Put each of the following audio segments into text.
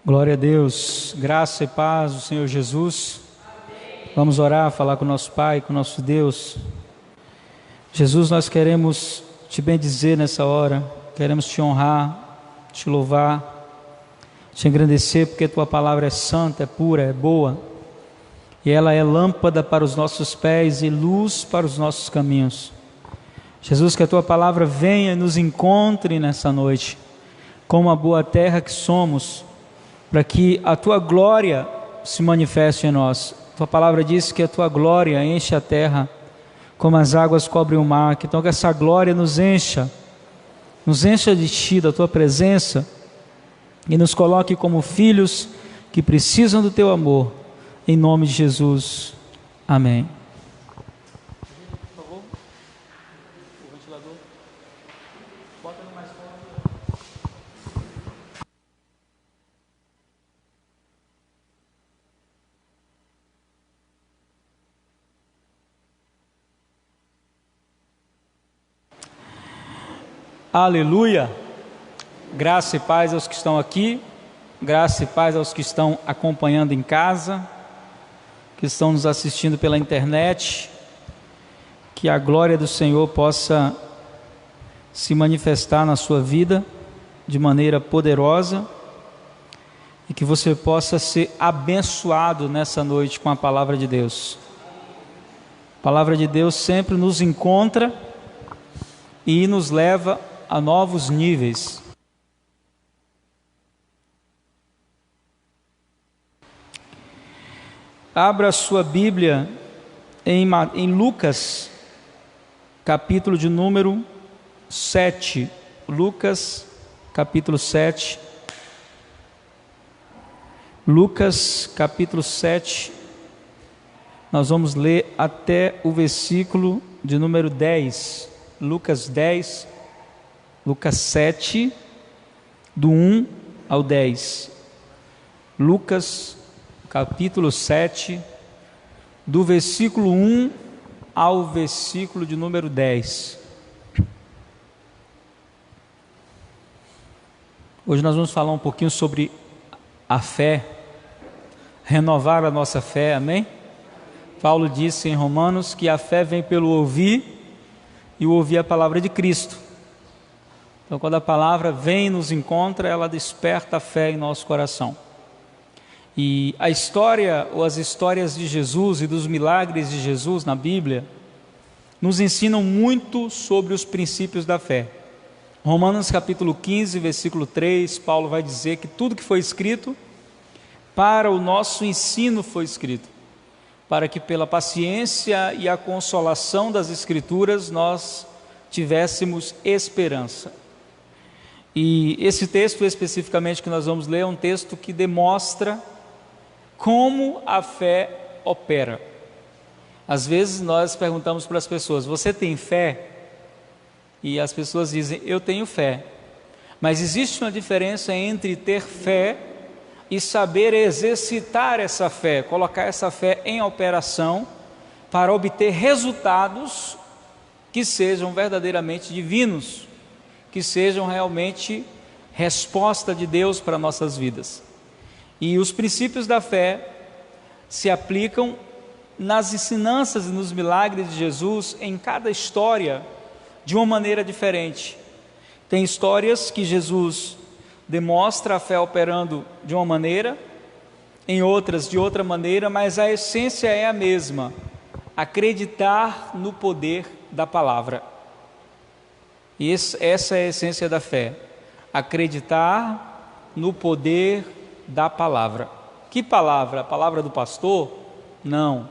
Glória a Deus, graça e paz do Senhor Jesus. Vamos orar, falar com o nosso Pai, com o nosso Deus. Jesus, nós queremos te bendizer nessa hora, queremos te honrar, te louvar, te engrandecer, porque tua palavra é santa, é pura, é boa, e ela é lâmpada para os nossos pés e luz para os nossos caminhos. Jesus, que a tua palavra venha e nos encontre nessa noite, como a boa terra que somos, para que a tua glória se manifeste em nós. Tua palavra diz que a tua glória enche a terra, como as águas cobrem o mar. Então que essa glória nos encha de ti, da tua presença, e nos coloque como filhos que precisam do teu amor, em nome de Jesus, amém. Por favor, o ventilador, bota no mais forte. Aleluia, graça e paz aos que estão aqui, graça e paz aos que estão acompanhando em casa, que estão nos assistindo pela internet. Que a glória do Senhor possa se manifestar na sua vida de maneira poderosa e que você possa ser abençoado nessa noite com a palavra de Deus. A palavra de Deus sempre nos encontra e nos leva a novos níveis. Abra a sua Bíblia em Lucas, capítulo de número 7. Lucas, capítulo 7. Lucas, capítulo 7. Nós vamos ler até o versículo de número 10. Lucas 10, Lucas 7, do 1 ao 10. Lucas, capítulo 7, do versículo 1 ao versículo de número 10. Hoje nós vamos falar um pouquinho sobre a fé, renovar a nossa fé, amém? Paulo disse em Romanos que a fé vem pelo ouvir, e ouvir a palavra de Cristo. Então, quando a palavra vem e nos encontra, ela desperta a fé em nosso coração. E a história, ou as histórias de Jesus e dos milagres de Jesus na Bíblia, nos ensinam muito sobre os princípios da fé. Romanos capítulo 15, versículo 3, Paulo vai dizer que tudo que foi escrito, para o nosso ensino foi escrito, para que pela paciência e a consolação das Escrituras nós tivéssemos esperança. E esse texto especificamente que nós vamos ler é um texto que demonstra como a fé opera. Às vezes nós perguntamos para as pessoas: você tem fé? E as pessoas dizem: eu tenho fé. Mas existe uma diferença entre ter fé e saber exercitar essa fé, colocar essa fé em operação para obter resultados que sejam verdadeiramente divinos, que sejam realmente resposta de Deus para nossas vidas. E os princípios da fé se aplicam nas ensinanças e nos milagres de Jesus em cada história de uma maneira diferente. Tem histórias que Jesus demonstra a fé operando de uma maneira, em outras de outra maneira, mas a essência é a mesma: acreditar no poder da palavra. E essa é a essência da fé: acreditar no poder da palavra. Que palavra? A palavra do pastor? Não.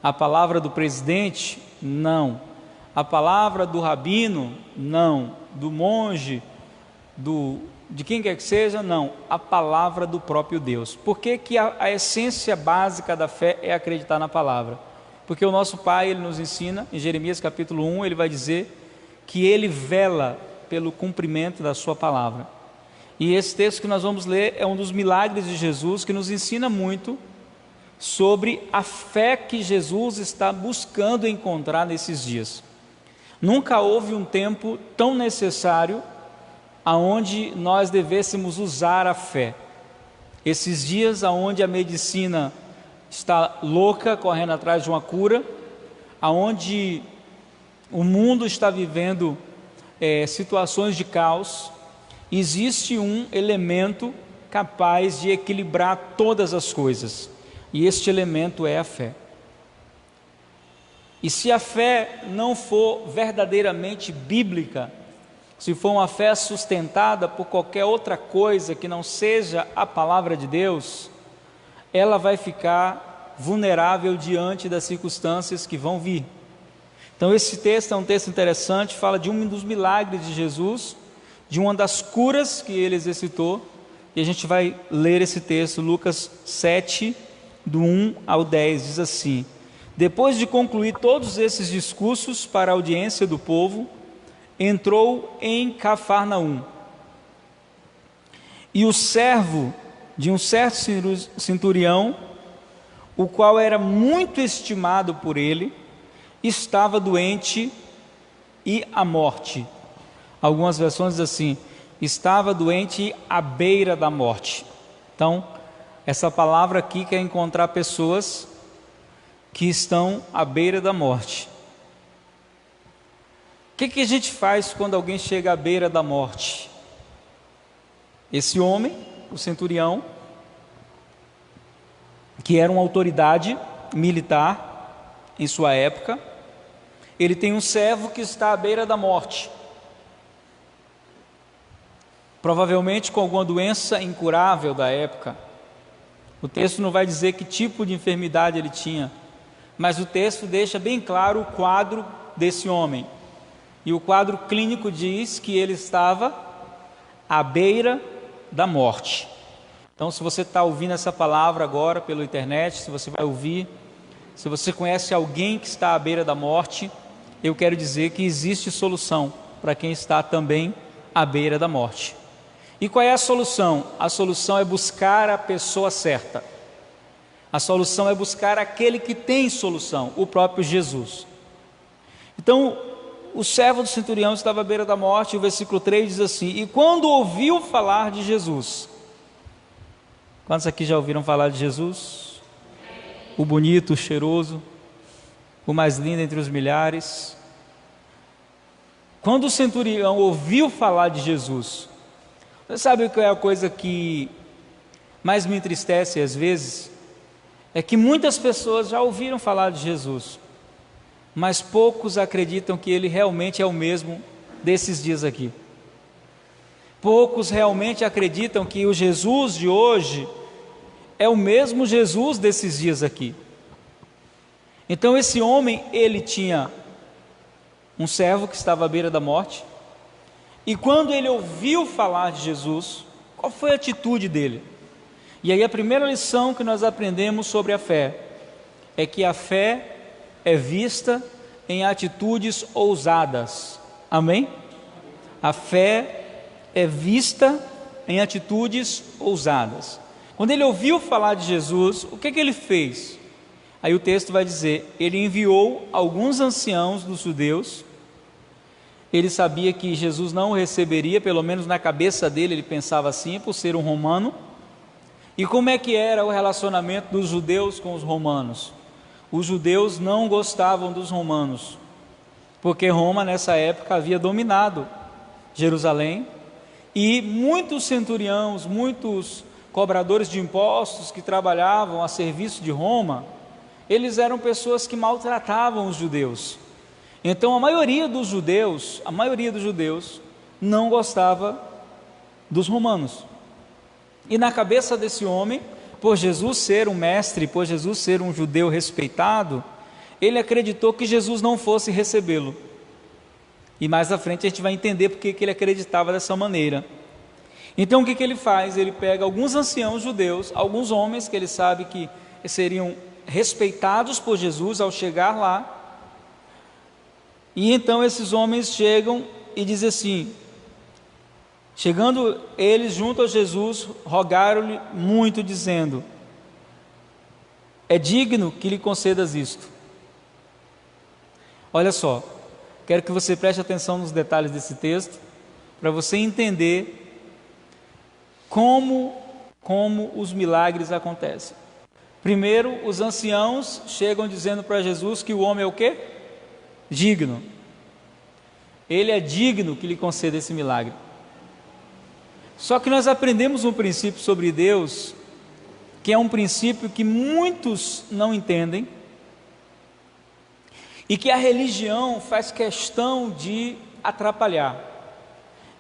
A palavra do presidente? Não. A palavra do rabino? Não. Do monge? De quem quer que seja? Não. A palavra do próprio Deus. Por que que a essência básica da fé é acreditar na palavra? Porque o nosso Pai, Ele nos ensina, em Jeremias capítulo 1, Ele vai dizer que Ele vela pelo cumprimento da sua palavra. E esse texto que nós vamos ler é um dos milagres de Jesus, que nos ensina muito sobre a fé que Jesus está buscando encontrar nesses dias. Nunca houve um tempo tão necessário aonde nós devêssemos usar a fé. Esses dias onde a medicina está louca, correndo atrás de uma cura, onde o mundo está vivendo situações de caos, existe um elemento capaz de equilibrar todas as coisas, e este elemento é a fé. E se a fé não for verdadeiramente bíblica, se for uma fé sustentada por qualquer outra coisa que não seja a palavra de Deus, ela vai ficar vulnerável diante das circunstâncias que vão vir. Então esse texto é um texto interessante, fala de um dos milagres de Jesus, de uma das curas que ele exercitou, e a gente vai ler esse texto, Lucas 7, do 1 ao 10, diz assim: depois de concluir todos esses discursos para a audiência do povo, entrou em Cafarnaum. E o servo de um certo centurião, o qual era muito estimado por ele, estava doente e à morte. Algumas versões dizem assim: estava doente à beira da morte. Então, essa palavra aqui quer encontrar pessoas que estão à beira da morte. O que a gente faz quando alguém chega à beira da morte? Esse homem, o centurião, que era uma autoridade militar em sua época, ele tem um servo que está à beira da morte, provavelmente com alguma doença incurável da época. O texto não vai dizer que tipo de enfermidade ele tinha, mas o texto deixa bem claro o quadro desse homem. E o quadro clínico diz que ele estava à beira da morte. Então, se você está ouvindo essa palavra agora pela internet, se você vai ouvir, se você conhece alguém que está à beira da morte, eu quero dizer que existe solução para quem está também à beira da morte. E qual é a solução? A solução é buscar a pessoa certa. A solução é buscar aquele que tem solução, o próprio Jesus. Então, o servo do centurião estava à beira da morte, e o versículo 3 diz assim: e quando ouviu falar de Jesus. Quantos aqui já ouviram falar de Jesus? O bonito, o cheiroso, o mais lindo entre os milhares. Quando o centurião ouviu falar de Jesus, você sabe qual é a coisa que mais me entristece às vezes? É que muitas pessoas já ouviram falar de Jesus, mas poucos acreditam que ele realmente é o mesmo desses dias aqui. Poucos realmente acreditam que o Jesus de hoje é o mesmo Jesus desses dias aqui. Então esse homem, ele tinha um servo que estava à beira da morte, e quando ele ouviu falar de Jesus, qual foi a atitude dele? E aí a primeira lição que nós aprendemos sobre a fé é que a fé é vista em atitudes ousadas. Amém? A fé é vista em atitudes ousadas. Quando ele ouviu falar de Jesus, o que ele fez? Aí o texto vai dizer: ele enviou alguns anciãos dos judeus. Ele sabia que Jesus não o receberia, pelo menos na cabeça dele ele pensava assim, por ser um romano. E como é que era o relacionamento dos judeus com os romanos? Os judeus não gostavam dos romanos, porque Roma nessa época havia dominado Jerusalém, e muitos centuriões, muitos cobradores de impostos que trabalhavam a serviço de Roma, eles eram pessoas que maltratavam os judeus. Então a maioria dos judeus não gostava dos romanos. E na cabeça desse homem, por Jesus ser um mestre, por Jesus ser um judeu respeitado, ele acreditou que Jesus não fosse recebê-lo. E mais à frente a gente vai entender porque que ele acreditava dessa maneira. Então o que ele faz? Ele pega alguns anciãos judeus, alguns homens que ele sabe que seriam respeitados por Jesus ao chegar lá, e então esses homens chegam e dizem assim: chegando eles junto a Jesus, rogaram-lhe muito, dizendo: é digno que lhe concedas isto. Olha só, quero que você preste atenção nos detalhes desse texto, para você entender como como os milagres acontecem. Primeiro, os anciãos chegam dizendo para Jesus que o homem é o quê? Digno. Ele é digno que lhe conceda esse milagre. Só que nós aprendemos um princípio sobre Deus, que é um princípio que muitos não entendem, e que a religião faz questão de atrapalhar.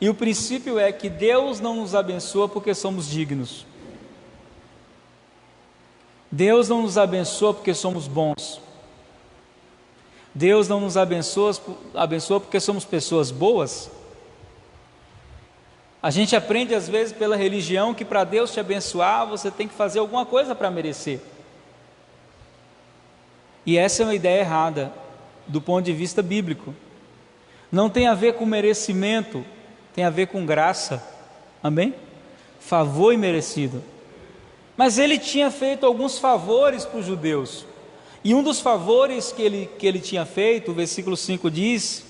E o princípio é que Deus não nos abençoa porque somos dignos. Deus não nos abençoa porque somos bons. Deus não nos abençoa porque somos pessoas boas. A gente aprende às vezes pela religião que para Deus te abençoar você tem que fazer alguma coisa para merecer. E essa é uma ideia errada do ponto de vista bíblico. Não tem a ver com merecimento, tem a ver com graça. Amém? Favor imerecido. Mas ele tinha feito alguns favores para os judeus. E um dos favores que ele tinha feito, o versículo 5 diz,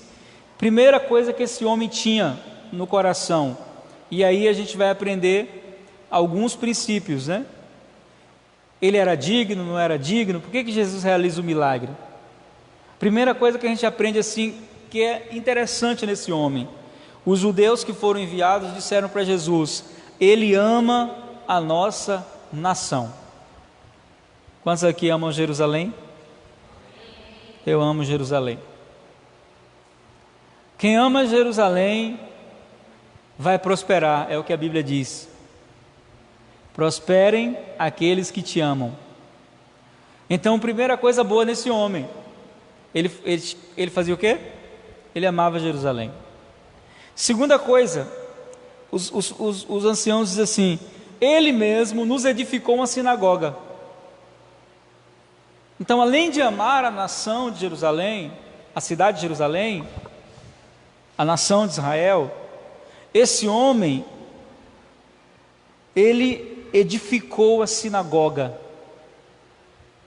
primeira coisa que esse homem tinha no coração. E aí a gente vai aprender alguns princípios, né? Ele era digno, não era digno? Por que Jesus realiza o milagre? Primeira coisa que a gente aprende assim, que é interessante nesse homem. Os judeus que foram enviados disseram para Jesus: ele ama a nossa nação. Quantos aqui amam Jerusalém? Eu amo Jerusalém. Quem ama Jerusalém vai prosperar, é o que a Bíblia diz. Prosperem aqueles que te amam. Então, primeira coisa boa nesse homem, ele fazia o quê? Ele amava Jerusalém. Segunda coisa, os anciãos dizem assim: ele mesmo nos edificou uma sinagoga. Então, além de amar a nação de Jerusalém, a cidade de Jerusalém, a nação de Israel, esse homem, ele edificou a sinagoga,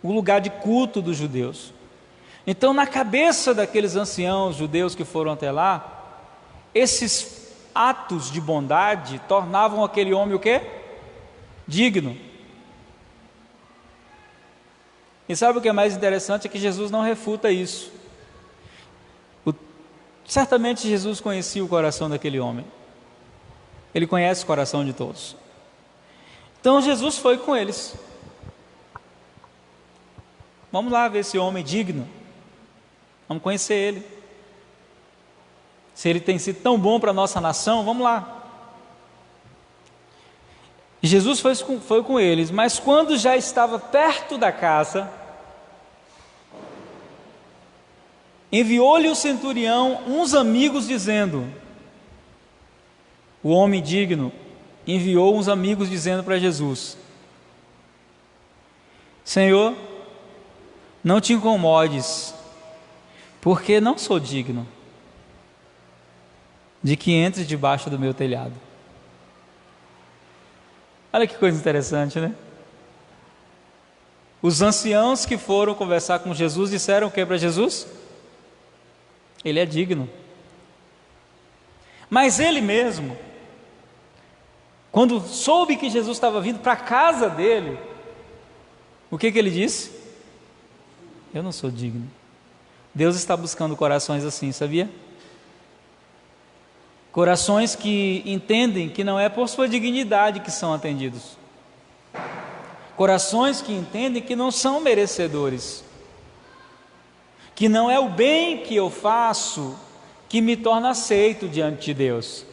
o lugar de culto dos judeus. Então, na cabeça daqueles anciãos judeus que foram até lá, esses atos de bondade tornavam aquele homem o quê? Digno. E sabe o que é mais interessante? É que Jesus não refuta isso. Certamente Jesus conhecia o coração daquele homem. Ele conhece o coração de todos. Então Jesus foi com eles. Vamos lá ver esse homem digno. Vamos conhecer ele. Se ele tem sido tão bom para a nossa nação, vamos lá. E Jesus foi com eles, mas quando já estava perto da casa, enviou-lhe o centurião uns amigos dizendo, o homem digno enviou uns amigos dizendo para Jesus: Senhor, não te incomodes, porque não sou digno de que entres debaixo do meu telhado. Olha que coisa interessante, né? Os anciãos que foram conversar com Jesus disseram o que para Jesus? Ele é digno. Mas ele mesmo, quando soube que Jesus estava vindo para a casa dele, o que ele disse? Eu não sou digno. Deus está buscando corações assim, sabia? Corações que entendem que não é por sua dignidade que são atendidos. Corações que entendem que não são merecedores. Que não é o bem que eu faço que me torna aceito diante de Deus.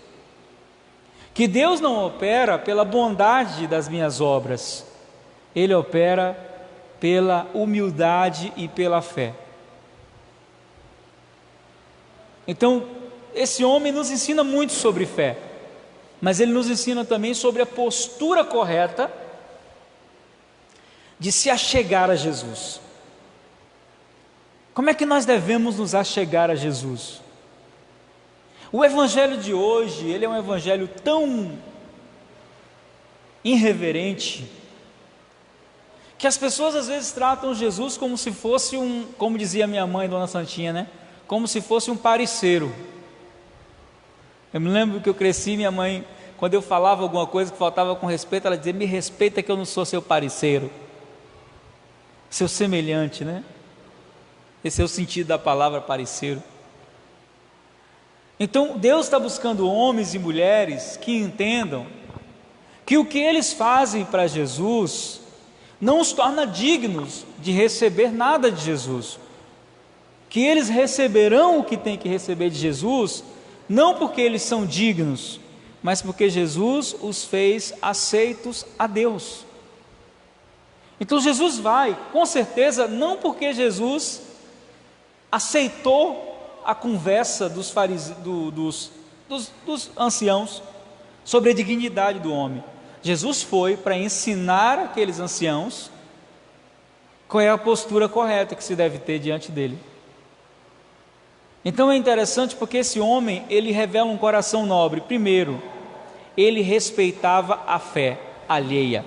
Que Deus não opera pela bondade das minhas obras. Ele opera pela humildade e pela fé. Então, esse homem nos ensina muito sobre fé, mas ele nos ensina também sobre a postura correta de se achegar a Jesus. Como é que nós devemos nos achegar a Jesus? O evangelho de hoje, ele é um evangelho tão irreverente, que as pessoas às vezes tratam Jesus como se fosse como dizia minha mãe, Dona Santinha, né? Como se fosse um pareceiro. Eu me lembro que eu cresci, minha mãe quando eu falava alguma coisa que faltava com respeito, ela dizia: me respeita que eu não sou seu parceiro, seu semelhante, né? Esse é o sentido da palavra parceiro. Então Deus está buscando homens e mulheres que entendam que o que eles fazem para Jesus não os torna dignos de receber nada de Jesus, que eles receberão o que tem que receber de Jesus, não porque eles são dignos, mas porque Jesus os fez aceitos a Deus. Então Jesus vai, com certeza, não porque Jesus aceitou a conversa dos anciãos sobre a dignidade do homem. Jesus foi para ensinar aqueles anciãos qual é a postura correta que se deve ter diante dele. Então é interessante porque esse homem, ele revela um coração nobre. Primeiro, ele respeitava a fé alheia.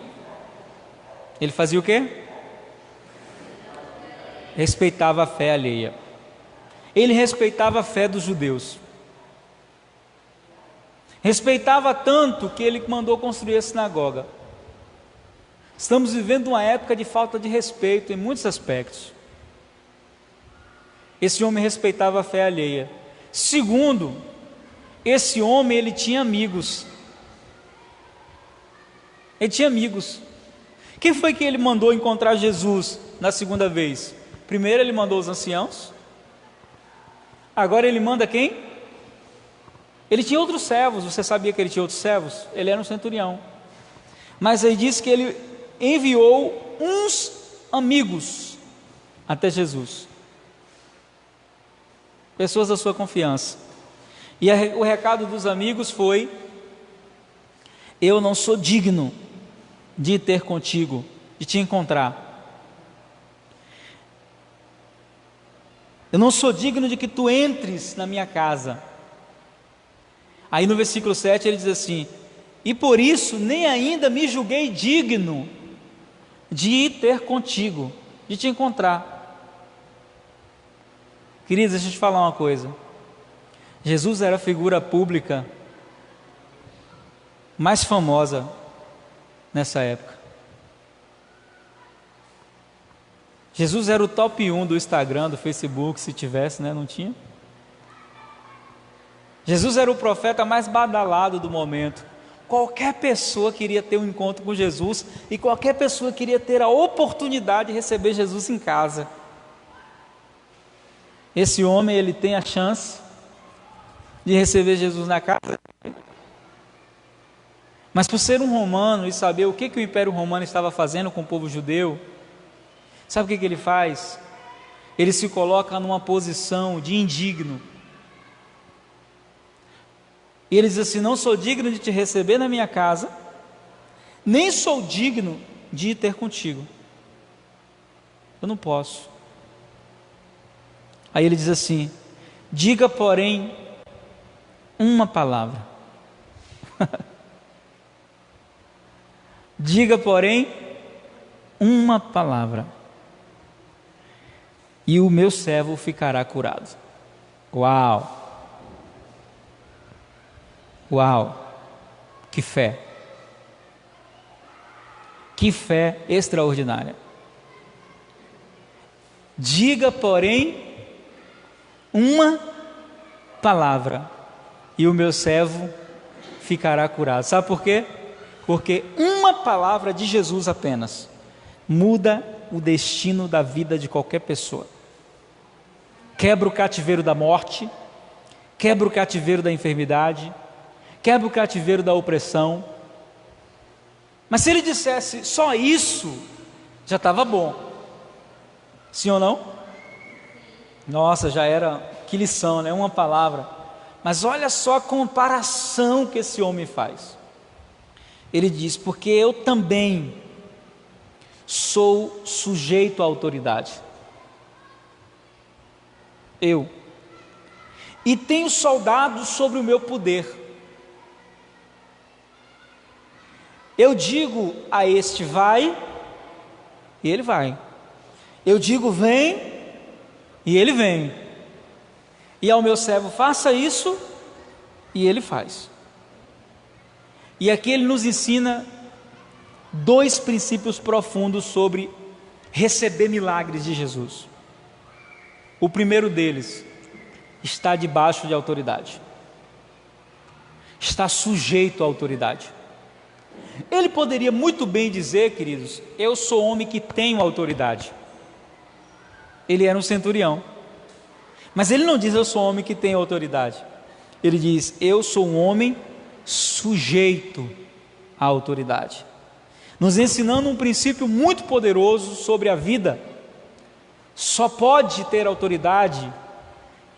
Ele fazia o quê? Respeitava a fé alheia. Ele respeitava a fé dos judeus. Respeitava tanto que ele mandou construir a sinagoga. Estamos vivendo uma época de falta de respeito em muitos aspectos. Esse homem respeitava a fé alheia. Segundo, esse homem, ele tinha amigos. Ele tinha amigos. Quem foi que ele mandou encontrar Jesus na segunda vez? Primeiro ele mandou os anciãos. Agora ele manda quem? Ele tinha outros servos. Você sabia que ele tinha outros servos? Ele era um centurião. Mas aí diz que ele enviou uns amigos até Jesus. Pessoas da sua confiança. E o recado dos amigos foi: eu não sou digno de ir ter contigo, de te encontrar. Eu não sou digno de que tu entres na minha casa. Aí no versículo 7 ele diz assim: e por isso nem ainda me julguei digno de ir ter contigo, de te encontrar. Queridos, deixa eu te falar uma coisa. Jesus era a figura pública mais famosa nessa época. Jesus era o top 1 do Instagram, do Facebook, se tivesse, né? Não tinha. Jesus era o profeta mais badalado do momento. Qualquer pessoa queria ter um encontro com Jesus e qualquer pessoa queria ter a oportunidade de receber Jesus em casa. Esse homem, ele tem a chance de receber Jesus na casa. Mas por ser um romano e saber o que o Império Romano estava fazendo com o povo judeu, sabe o que ele faz? Ele se coloca numa posição de indigno. E ele diz assim: não sou digno de te receber na minha casa, nem sou digno de ir ter contigo. Eu não posso. Aí ele diz assim: diga, porém, uma palavra. Diga, porém, uma palavra, e o meu servo ficará curado. Uau! Uau! Que fé! Que fé extraordinária! Diga, porém, uma palavra, e o meu servo ficará curado. Sabe por quê? Porque uma palavra de Jesus apenas muda o destino da vida de qualquer pessoa. Quebra o cativeiro da morte, quebra o cativeiro da enfermidade, quebra o cativeiro da opressão. Mas se ele dissesse só isso, já estava bom. Sim ou não? Nossa, já era, que lição, né? Uma palavra. Mas olha só a comparação que esse homem faz. Ele diz: porque eu também sou sujeito à autoridade. Eu. E tenho soldados sobre o meu poder. Eu digo a este: vai, e ele vai. Eu digo: vem, e ele vem. E ao meu servo: faça isso, e ele faz. E aqui ele nos ensina dois princípios profundos sobre receber milagres de Jesus. O primeiro deles está debaixo de autoridade, está sujeito à autoridade. Ele poderia muito bem dizer, queridos, eu sou homem que tenho autoridade. Ele era um centurião, mas ele não diz eu sou homem que tenho autoridade. Ele diz eu sou um homem sujeito à autoridade, nos ensinando um princípio muito poderoso sobre a vida. Só pode ter autoridade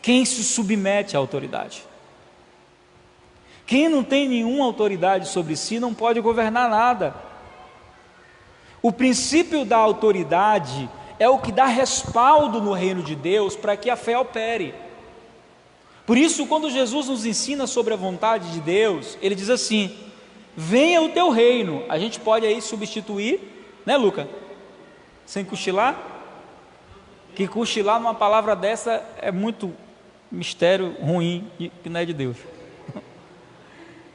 quem se submete à autoridade. Quem não tem nenhuma autoridade sobre si não pode governar nada. O princípio da autoridade é o que dá respaldo no reino de Deus para que a fé opere. Por isso, quando Jesus nos ensina sobre a vontade de Deus, ele diz assim: venha o teu reino. A gente pode aí substituir, né, Luca? Sem cochilar? Que cochilar numa palavra dessa é muito mistério ruim, que não é de Deus.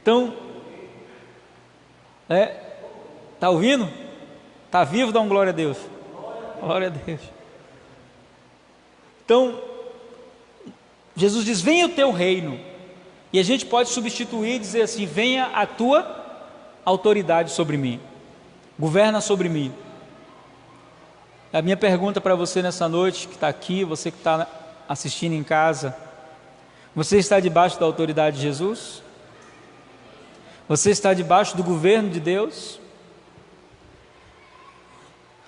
Então, tá ouvindo? Tá vivo? Dá um glória a Deus. Glória a Deus. Então, Jesus diz: venha o teu reino. E a gente pode substituir e dizer assim: venha a tua autoridade sobre mim, governa sobre mim. A minha pergunta para você nessa noite, que está aqui, você que está assistindo em casa: você está debaixo da autoridade de Jesus? Você está debaixo do governo de Deus?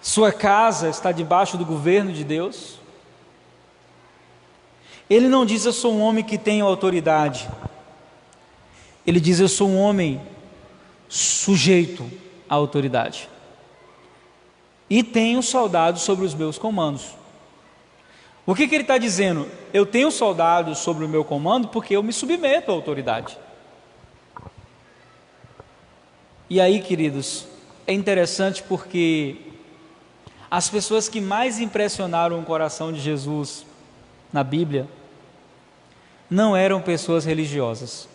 Sua casa está debaixo do governo de Deus? Ele não diz eu sou um homem que tenho autoridade. Ele diz eu sou um homem sujeito à autoridade. E tenho soldados sobre os meus comandos. O que ele está dizendo? Eu tenho soldados sobre o meu comando porque eu me submeto à autoridade. E aí, queridos, é interessante porque as pessoas que mais impressionaram o coração de Jesus na Bíblia não eram pessoas religiosas.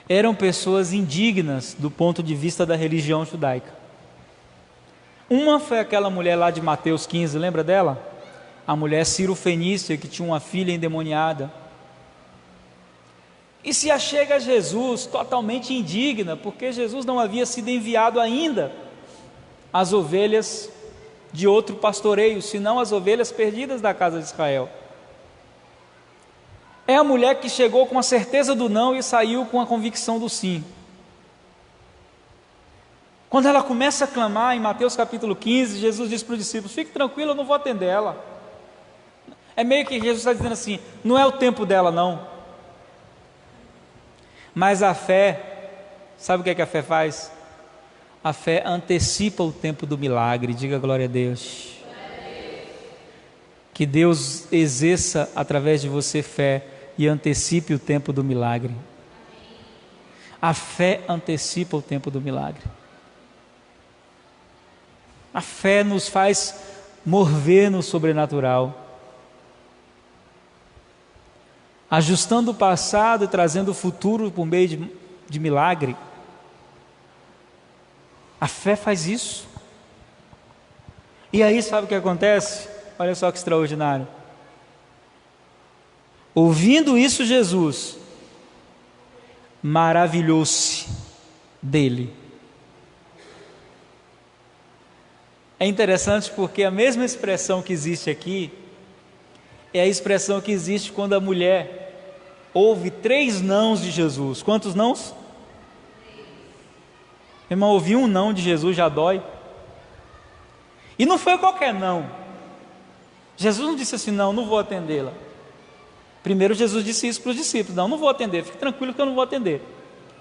Eram pessoas indignas do ponto de vista da religião judaica. Uma foi aquela mulher lá de Mateus 15, lembra dela? A mulher Cirofenícia, que tinha uma filha endemoniada. E se achega a Jesus totalmente indigna, porque Jesus não havia sido enviado ainda às ovelhas de outro pastoreio, senão as ovelhas perdidas da casa de Israel. É a mulher que chegou com a certeza do não e saiu com a convicção do sim. Quando ela começa a clamar em Mateus capítulo 15, Jesus diz para os discípulos: fique tranquilo, eu não vou atender ela. É meio que Jesus está dizendo assim: não é o tempo dela não. Mas a fé, sabe o que a fé faz? A fé antecipa o tempo do milagre. Diga glória a Deus. Que Deus exerça através de você fé e antecipe o tempo do milagre. A fé antecipa o tempo do milagre. A fé nos faz mover no sobrenatural, ajustando o passado e trazendo o futuro por meio de milagre. A fé faz isso. E aí sabe o que acontece? Olha só que extraordinário. Ouvindo isso, Jesus maravilhou-se dele. É interessante porque a mesma expressão que existe aqui é a expressão que existe quando a mulher ouve 3 nãos de Jesus. Quantos nãos? Irmão, ouvir um não de Jesus já dói. E não foi qualquer não. Jesus não disse assim: não vou atendê-la. Primeiro Jesus disse isso para os discípulos: não vou atender, fique tranquilo que eu não vou atender.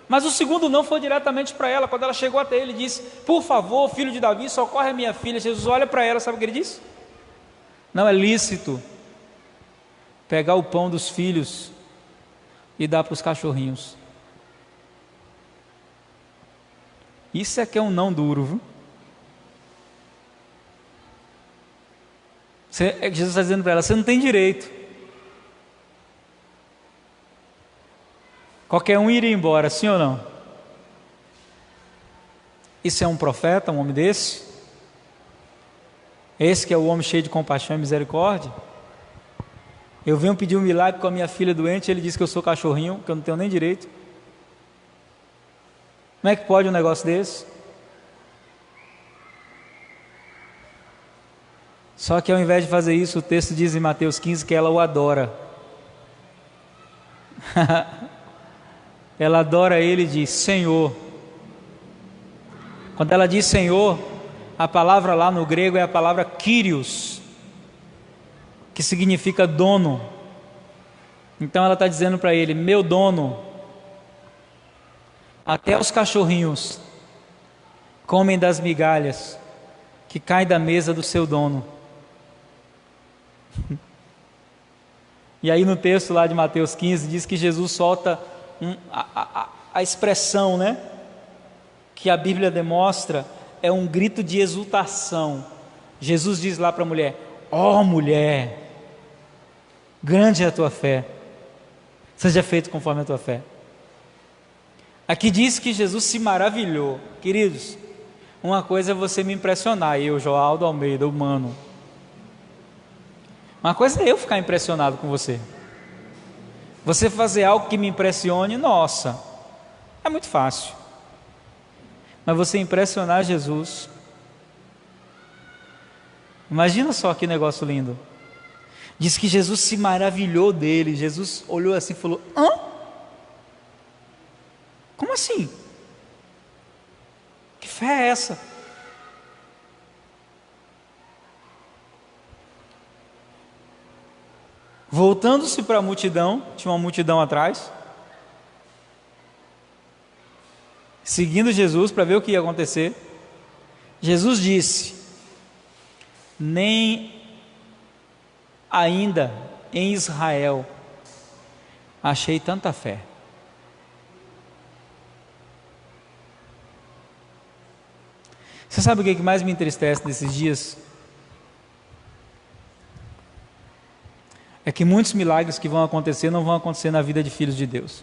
Mas o segundo não foi diretamente para ela. Quando ela chegou até ele, disse: por favor, filho de Davi, socorre a minha filha. Jesus olha para ela, sabe o que ele disse? Não é lícito pegar o pão dos filhos e dar para os cachorrinhos. Isso é que é um não duro, viu? Jesus está dizendo para ela: você não tem direito. qualquer um iria embora, sim ou não? Isso é um profeta, um homem desse? Esse que é o homem cheio de compaixão e misericórdia? Eu venho pedir um milagre com a minha filha doente, ele diz que eu sou cachorrinho, que eu não tenho nem direito. Como é que pode um negócio desse? Só que ao invés de fazer isso, o texto diz em Mateus 15 que ela o adora. Ela adora ele e diz: Senhor. Quando ela diz Senhor, a palavra lá no grego é a palavra Kyrios, que significa dono. Então ela está dizendo para ele: meu dono, até os cachorrinhos comem das migalhas que caem da mesa do seu dono. E aí no texto lá de Mateus 15 diz que Jesus solta a expressão, né, que a Bíblia demonstra, é um grito de exultação. Jesus diz lá para a mulher: ó mulher, grande é a tua fé, seja feito conforme a tua fé. Aqui diz que Jesus se maravilhou. Queridos, uma coisa é você me impressionar, eu, Joaldo Almeida, humano. Uma coisa é eu ficar impressionado com você. Você fazer algo que me impressione, nossa, é muito fácil. Mas você impressionar Jesus, imagina só que negócio lindo. Diz que Jesus se maravilhou dele. Jesus olhou assim e falou: hã? Como assim? Que fé é essa? Voltando-se para a multidão, tinha uma multidão atrás, seguindo Jesus para ver o que ia acontecer. Jesus disse: nem ainda em Israel achei tanta fé. Você sabe o que mais me entristece nesses dias? É que muitos milagres que vão acontecer não vão acontecer na vida de filhos de Deus.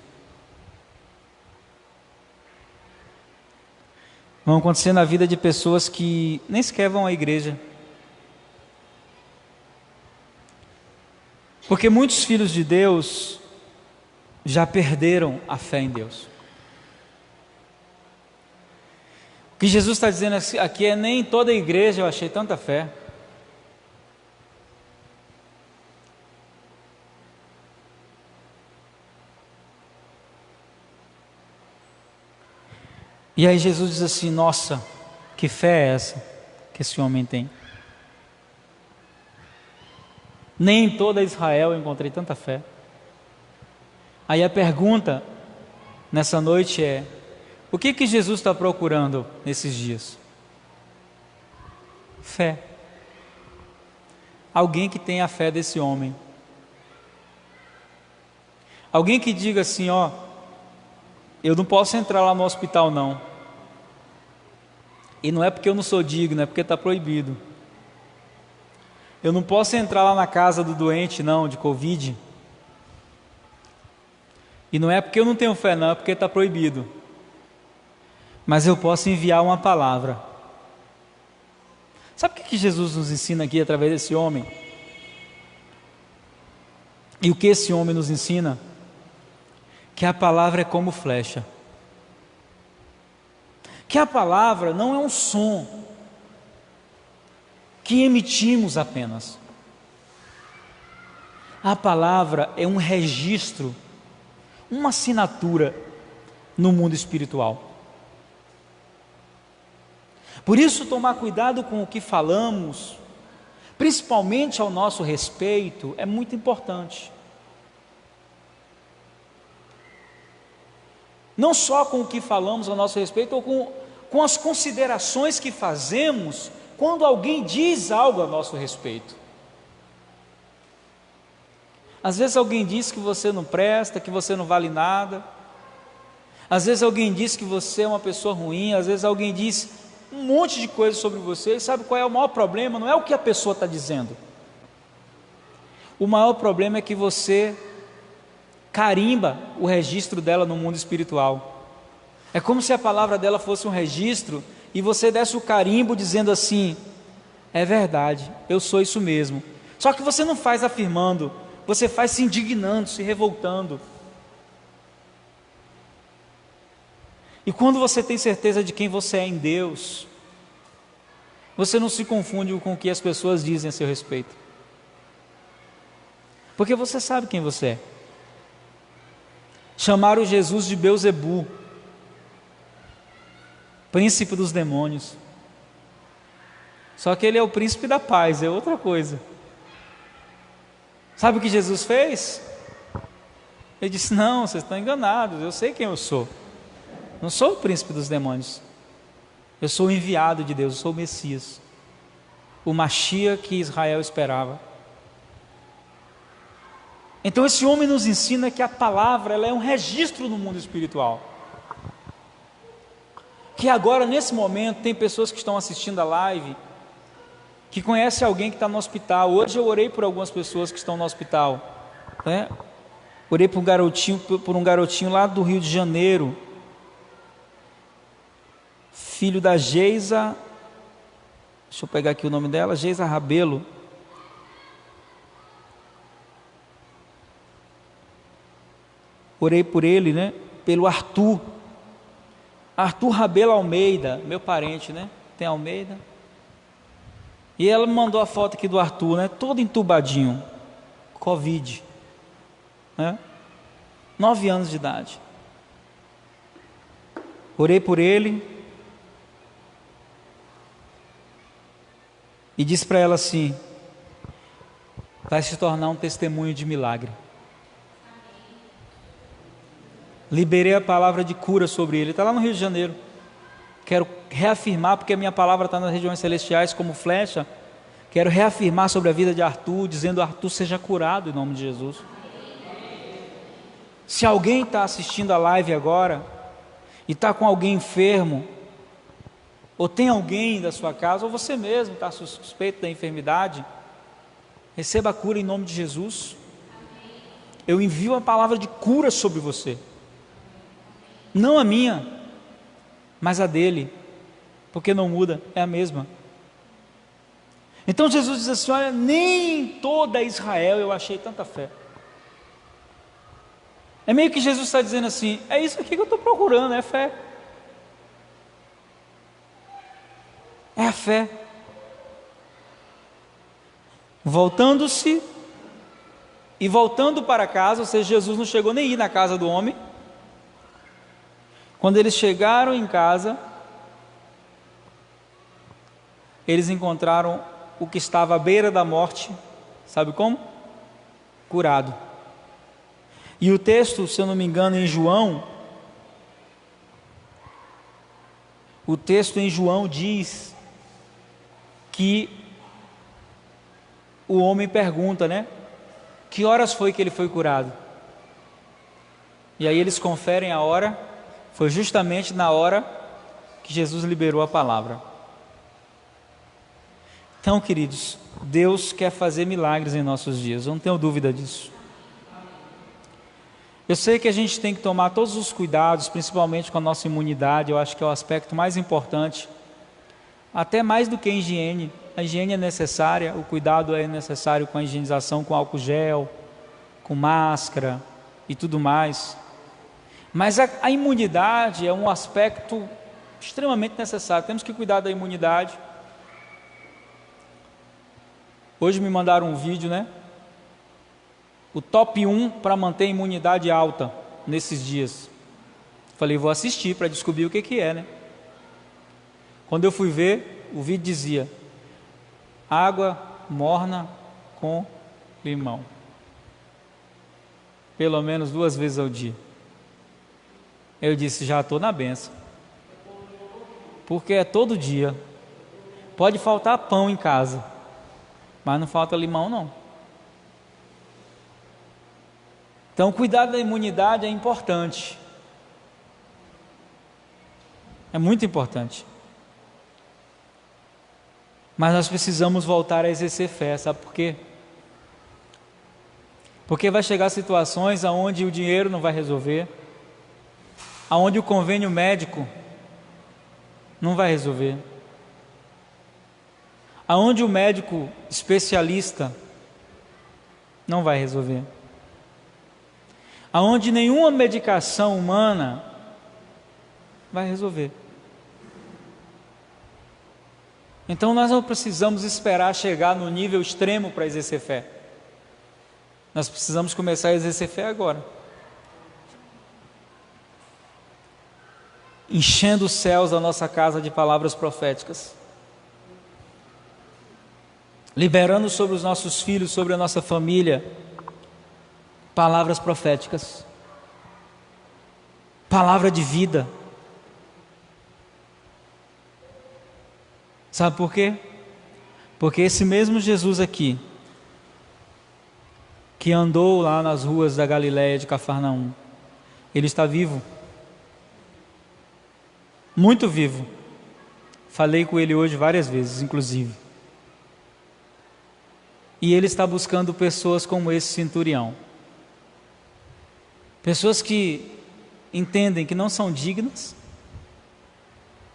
Vão acontecer na vida de pessoas que nem sequer vão à igreja. Porque muitos filhos de Deus já perderam a fé em Deus. O que Jesus está dizendo aqui é: nem em toda a igreja eu achei tanta fé. E aí Jesus diz assim: nossa, que fé é essa que esse homem tem? Nem em toda Israel eu encontrei tanta fé. Aí a pergunta nessa noite é: o que Jesus está procurando nesses dias? Fé. Alguém que tenha a fé desse homem. Alguém que diga assim: ó, eu não posso entrar lá no hospital não. E não é porque eu não sou digno, é porque está proibido. Eu não posso entrar lá na casa do doente não, de Covid. E não é porque eu não tenho fé não, é porque está proibido. Mas eu posso enviar uma palavra. Sabe o que Jesus nos ensina aqui através desse homem? E o que esse homem nos ensina? Que a palavra é como flecha. Que a palavra não é um som que emitimos apenas. A palavra é um registro, uma assinatura no mundo espiritual. Por isso, tomar cuidado com o que falamos, principalmente ao nosso respeito, é muito importante. Não só com o que falamos ao nosso respeito, ou com as considerações que fazemos quando alguém diz algo a nosso respeito. Às vezes alguém diz que você não presta, que você não vale nada. Às vezes alguém diz que você é uma pessoa ruim. Às vezes alguém diz um monte de coisas sobre você. E sabe qual é o maior problema? Não é o que a pessoa está dizendo. O maior problema é que você carimba o registro dela no mundo espiritual. É como se a palavra dela fosse um registro e você desse o carimbo dizendo assim: é verdade, eu sou isso mesmo. Só que você não faz afirmando, você faz se indignando, se revoltando. E quando você tem certeza de quem você é em Deus, você não se confunde com o que as pessoas dizem a seu respeito, porque você sabe quem você é. Chamaram Jesus de Beuzebu, príncipe dos demônios. Só que ele é o príncipe da paz, é outra coisa. Sabe o que Jesus fez? Ele disse: não, vocês estão enganados, eu sei quem eu sou. Não sou o príncipe dos demônios. Eu sou o enviado de Deus, eu sou o Messias, o Mashiach que Israel esperava. Então esse homem nos ensina que a palavra, ela é um registro no mundo espiritual. Que agora, nesse momento, tem pessoas que estão assistindo a live, que conhecem alguém que está no hospital. Hoje eu orei por algumas pessoas que estão no hospital, né? Orei por um garotinho lá do Rio de Janeiro, filho da Geisa, deixa eu pegar aqui o nome dela, Geisa Rabelo. Orei por ele, né? Pelo Arthur Rabelo Almeida, meu parente, né? Tem Almeida. E ela me mandou a foto aqui do Arthur, né? Todo entubadinho, Covid, né? 9 anos de idade. Orei por ele e disse para ela assim: vai se tornar um testemunho de milagre. Liberei a palavra de cura sobre ele. Está lá no Rio de Janeiro. Quero reafirmar, porque a minha palavra está nas regiões celestiais como flecha. Quero reafirmar sobre a vida de Arthur, dizendo: Arthur seja curado em nome de Jesus. Se alguém está assistindo a live agora e está com alguém enfermo, ou tem alguém da sua casa, ou você mesmo está suspeito da enfermidade, receba a cura em nome de Jesus. Eu envio a palavra de cura sobre você. Não a minha, mas a dele, porque não muda, é a mesma. Então Jesus diz assim: olha, nem em toda Israel eu achei tanta fé. É meio que Jesus está dizendo assim: é isso aqui que eu estou procurando, é fé. É a fé. Voltando-se e voltando para casa, ou seja, Jesus não chegou nem a ir na casa do homem. Quando eles chegaram em casa, eles encontraram o que estava à beira da morte, sabe como? Curado. E o texto, se eu não me engano, em João, o texto em João diz que o homem pergunta, né? Que horas foi que ele foi curado? E aí eles conferem a hora. Foi justamente na hora que Jesus liberou a palavra. Então, queridos, Deus quer fazer milagres em nossos dias, eu não tenho dúvida disso. Eu sei que a gente tem que tomar todos os cuidados, principalmente com a nossa imunidade. Eu acho que é o aspecto mais importante, até mais do que a higiene. A higiene é necessária, o cuidado é necessário com a higienização, com álcool gel, com máscara e tudo mais. Mas a imunidade é um aspecto extremamente necessário. Temos que cuidar da imunidade. Hoje me mandaram um vídeo, né? O top 1 para manter a imunidade alta nesses dias. Falei, vou assistir para descobrir o que é, né? Quando eu fui ver, o vídeo dizia: água morna com limão. Pelo menos 2 vezes ao dia. Eu disse: já estou na benção, porque é todo dia. Pode faltar pão em casa, mas não falta limão não. Então cuidar da imunidade é importante, é muito importante. Mas nós precisamos voltar a exercer fé, sabe por quê? Porque vai chegar situações onde o dinheiro não vai resolver, onde o convênio médico não vai resolver, onde o médico especialista não vai resolver, onde nenhuma medicação humana vai resolver. Então nós não precisamos esperar chegar no nível extremo para exercer fé. Nós precisamos começar a exercer fé agora, enchendo os céus da nossa casa de palavras proféticas, liberando sobre os nossos filhos, sobre a nossa família, palavras proféticas, palavra de vida. Sabe por quê? Porque esse mesmo Jesus aqui, que andou lá nas ruas da Galileia de Cafarnaum, Ele está vivo, muito vivo. Falei com Ele hoje várias vezes, inclusive. E Ele está buscando pessoas como esse centurião, pessoas que entendem que não são dignas,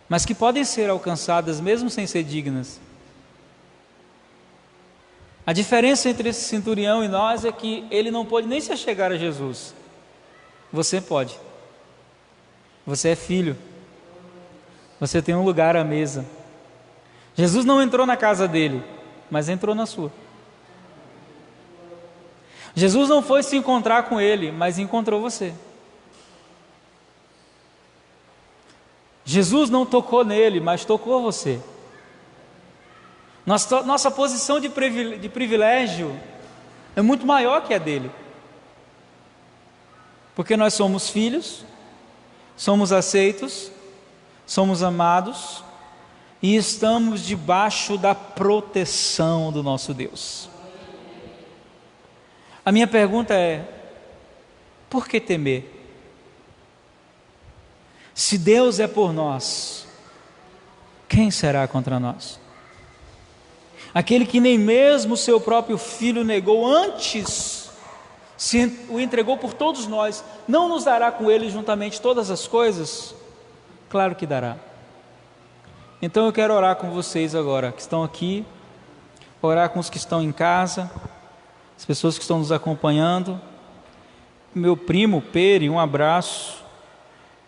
mas que podem ser alcançadas mesmo sem ser dignas. A diferença entre esse centurião e nós é que ele não pôde nem se achegar a Jesus. Você pode. Você é filho. Você tem um lugar à mesa. Jesus não entrou na casa dele, mas entrou na sua. Jesus não foi se encontrar com ele, mas encontrou você. Jesus não tocou nele, mas tocou você. Nossa posição de privilégio é muito maior que a dele, porque nós somos filhos, somos aceitos, somos amados e estamos debaixo da proteção do nosso Deus. A minha pergunta é: por que temer? Se Deus é por nós, quem será contra nós? Aquele que nem mesmo seu próprio filho negou, antes o entregou por todos nós, não nos dará com ele juntamente todas as coisas? Claro que dará. Então eu quero orar com vocês agora, que estão aqui, orar com os que estão em casa, as pessoas que estão nos acompanhando. Meu primo Peri, um abraço.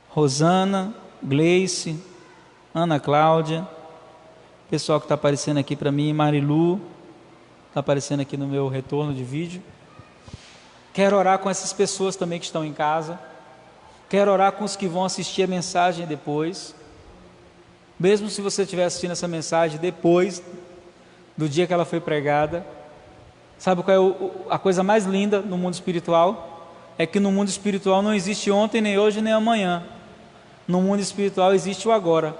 Rosana, Gleice, Ana Cláudia, pessoal que está aparecendo aqui para mim, Marilu, está aparecendo aqui no meu retorno de vídeo. Quero orar com essas pessoas também que estão em casa. Quero orar com os que vão assistir a mensagem depois. Mesmo se você estiver assistindo essa mensagem depois do dia que ela foi pregada. Sabe qual é a coisa mais linda no mundo espiritual? É que no mundo espiritual não existe ontem, nem hoje, nem amanhã. No mundo espiritual existe o agora.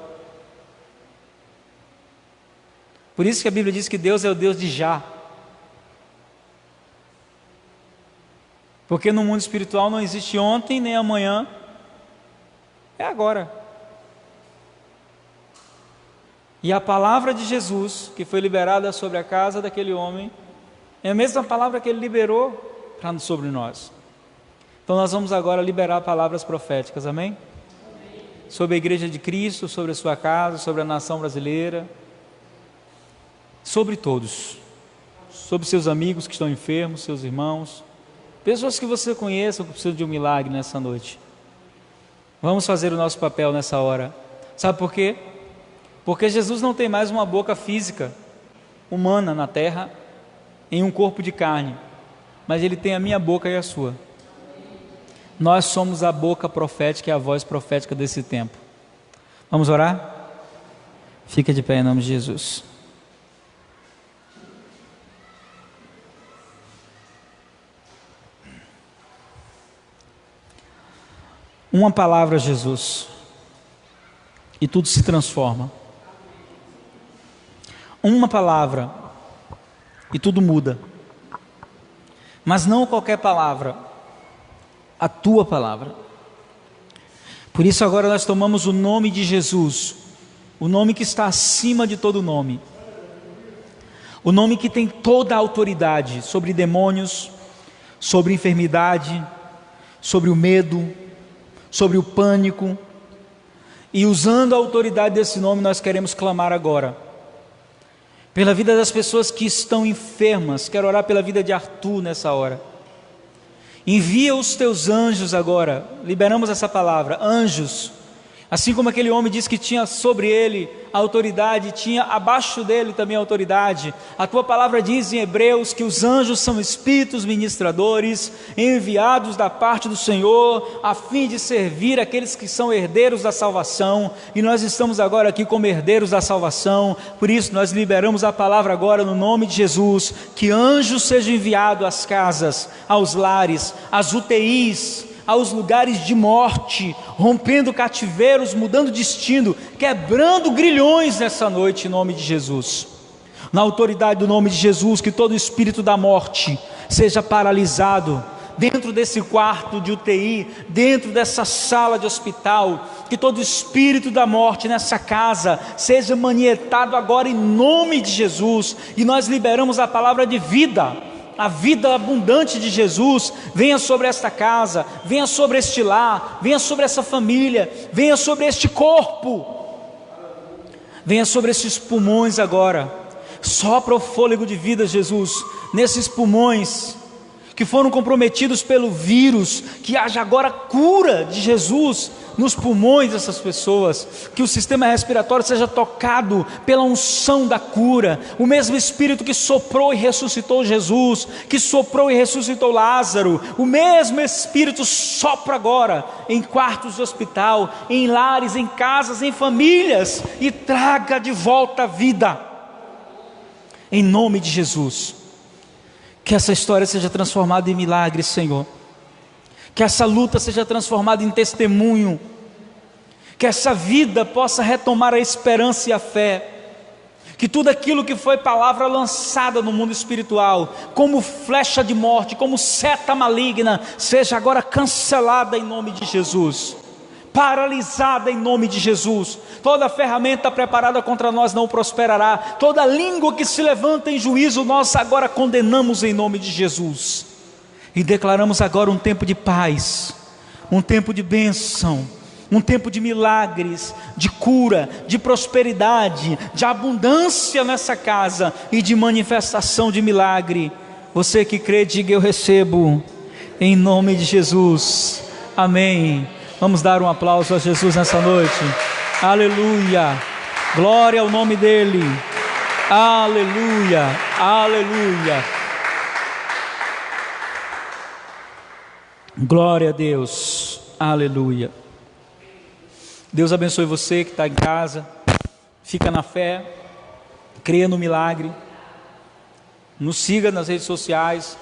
Por isso que a Bíblia diz que Deus é o Deus de já. Porque no mundo espiritual não existe ontem nem amanhã, é agora. E a palavra de Jesus, que foi liberada sobre a casa daquele homem, é a mesma palavra que ele liberou sobre nós. Então nós vamos agora liberar palavras proféticas, amém? Sobre a igreja de Cristo, sobre a sua casa, sobre a nação brasileira, sobre todos, sobre seus amigos que estão enfermos, seus irmãos, pessoas que você conheça que precisam de um milagre nessa noite. Vamos fazer o nosso papel nessa hora. Sabe por quê? Porque Jesus não tem mais uma boca física, humana na terra, em um corpo de carne, mas Ele tem a minha boca e a sua. Nós somos a boca profética e a voz profética desse tempo. Vamos orar? Fica de pé em nome de Jesus. Uma palavra, Jesus, e tudo se transforma. Uma palavra e tudo muda. Mas não qualquer palavra, a tua palavra. Por isso agora nós tomamos o nome de Jesus, o nome que está acima de todo nome, o nome que tem toda a autoridade sobre demônios, sobre enfermidade, sobre o medo, sobre o pânico. E usando a autoridade desse nome, nós queremos clamar agora pela vida das pessoas que estão enfermas. Quero orar pela vida de Arthur nessa hora. Envia os teus anjos agora, liberamos essa palavra, anjos. Assim como aquele homem disse que tinha sobre ele a autoridade, tinha abaixo dele também a autoridade. A tua palavra diz em Hebreus que os anjos são espíritos ministradores, enviados da parte do Senhor, a fim de servir aqueles que são herdeiros da salvação. E nós estamos agora aqui como herdeiros da salvação. Por isso nós liberamos a palavra agora no nome de Jesus, que anjos sejam enviados às casas, aos lares, às UTIs, aos lugares de morte, rompendo cativeiros, mudando destino, quebrando grilhões nessa noite em nome de Jesus. Na autoridade do nome de Jesus, que todo espírito da morte seja paralisado dentro desse quarto de UTI, dentro dessa sala de hospital, que todo espírito da morte nessa casa seja manietado agora em nome de Jesus, e nós liberamos a palavra de vida. A vida abundante de Jesus venha sobre esta casa, venha sobre este lar, venha sobre essa família, venha sobre este corpo, venha sobre esses pulmões agora. Sopra o fôlego de vida, Jesus, nesses pulmões que foram comprometidos pelo vírus, que haja agora cura de Jesus nos pulmões dessas pessoas, que o sistema respiratório seja tocado pela unção da cura, o mesmo Espírito que soprou e ressuscitou Jesus, que soprou e ressuscitou Lázaro, o mesmo Espírito sopra agora em quartos de hospital, em lares, em casas, em famílias, e traga de volta a vida, em nome de Jesus. Que essa história seja transformada em milagre, Senhor. Que essa luta seja transformada em testemunho. Que essa vida possa retomar a esperança e a fé. Que tudo aquilo que foi palavra lançada no mundo espiritual, como flecha de morte, como seta maligna, seja agora cancelada em nome de Jesus. Paralisada em nome de Jesus. Toda ferramenta preparada contra nós não prosperará. Toda língua que se levanta em juízo, nós agora condenamos em nome de Jesus. E declaramos agora um tempo de paz, um tempo de bênção, um tempo de milagres, de cura, de prosperidade, de abundância nessa casa e de manifestação de milagre. Você que crê, diga: eu recebo, em nome de Jesus. Amém. Vamos dar um aplauso a Jesus nessa noite. Aleluia, glória ao nome dEle. Aleluia, aleluia. Glória a Deus, aleluia. Deus abençoe você que está em casa. Fica na fé, creia no milagre. Nos siga nas redes sociais.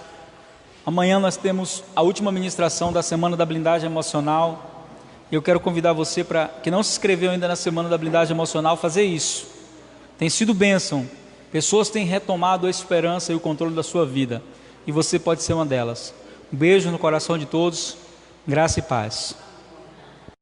Amanhã nós temos a última ministração da Semana da Blindagem Emocional. Eu quero convidar você, para que não se inscreveu ainda na Semana da Blindagem Emocional, fazer isso. Tem sido bênção. Pessoas têm retomado a esperança e o controle da sua vida, e você pode ser uma delas. Um beijo no coração de todos. Graça e paz.